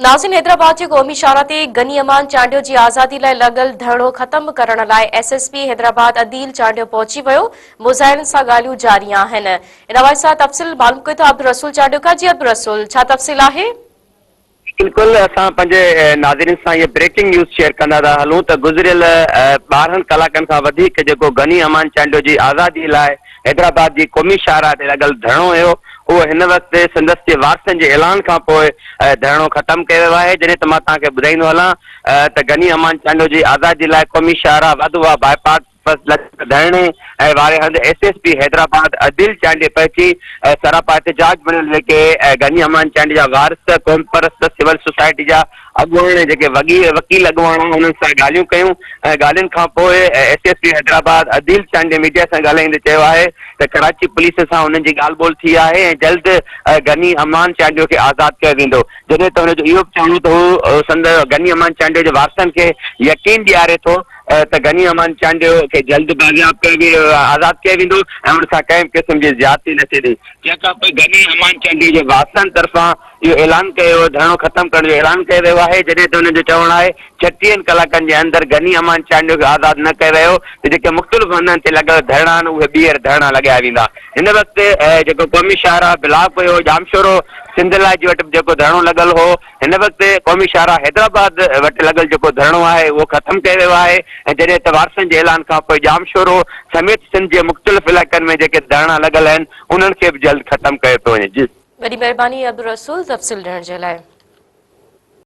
नाज़िन हैदराबाद के क़ौमी शाहरा ते गनी अमान चांडियो जी आज़ादी लाइ लगल धरणो ख़त्म करण लाइ एसएसपी हैदराबाद अदील चांडियो पहुची वियो। मुज़ाहिरनि सां ॻाल्हियूं जारी आहिनि। इन हवाले सां तफ़सील मालूम कयो था अब्दुल रसूल चांडियो का। जी अब्दुल रसूल, छा तफ़सील आहे? बिल्कुल असां पंहिंजे नाज़रीन सां ये ब्रेकिंग न्यूज़ शेयर कंदा था हलूं त गुज़िरियल 12 कलाकनि खां वधीक जेको गनी अमान चांडियो जी आज़ादी लाइ हैदराबाद जी क़ौमी शाहरा ते लॻल धरणो हुयो उहो हिन वक़्तु संदसि जे वारसनि जे ऐलान खां पोइ धरणो ख़त्म कयो वियो आहे। जॾहिं त मां तव्हांखे ॿुधाईंदो हलां त गनी अमान चांडियो जी आज़ादी लाइ क़ौमी शाहरा वाधवा बाईपास धरणे वारे हंधि एसएसपी हैदराबाद अदिल चांडियो पहुची सरापा एहतजाज बनल जेके गनी अमान चांडियो जा वारिस क़ौम परस्त सिविल सोसाइटी जा अॻुवान जेके वकील अॻुवान उन्हनि सां ॻाल्हियूं कयूं। ॻाल्हियुनि खां पोइ एसएसपी हैदराबाद अदिल चांडियो मीडिया सां ॻाल्हाईंदे चयो आहे त कराची पुलिस सां हुननि जी ॻाल्हि ॿोल थी आहे ऐं जल्द गनी अमान चांडियो खे आज़ादु कयो वेंदो। जॾहिं त हुनजो इहो बि चवणो त हू गनी अमान चांडियो जे वारसनि खे यकीन ॾियारे थो त गनी अमान चांडियो खे जल्द बाज़ियाब आज़ादु कयो वेंदो ऐं हुन सां कंहिं क़िस्म जी ज़्यादती न थींदी। तंहिंखां पोइ गनी अमान चांडियो जे वारसनि तरफ़ां इहो ऐलान कयो धरणो ख़त्म करण जो ऐलान कयो वियो आहे। जॾहिं त हुनजो चवणु आहे 36 कलाकनि जे अंदरि गनी अमान चांडियो खे आज़ादु न कयो वियो त जेके मुख़्तलिफ़ हंधनि ते लॻल धरणा आहिनि उहे ॿीहर धरणा लॻाया वेंदा। हिन वक़्तु जेको क़ौमी शाहरा बिलाक हुयो जामशोरो सिंधला जी वटि जेको धरणो लॻल हो हिन वक़्तु क़ौमी शाहरा हैदराबाद वटि लॻल जेको धरणो आहे उहो ख़त्म कयो वियो आहे ऐं जॾहिं त वारसनि जे ऐलान खां पोइ जामशोरो समेत सिंध जे मुख़्तलिफ़ इलाइक़नि में जेके धरणा लॻल आहिनि उन्हनि खे बि जल्द ख़त्म कयो थो वञे। जी वॾी महिरबानी अब्दुल रसूल तफ़सील ॾियण जे लाइ।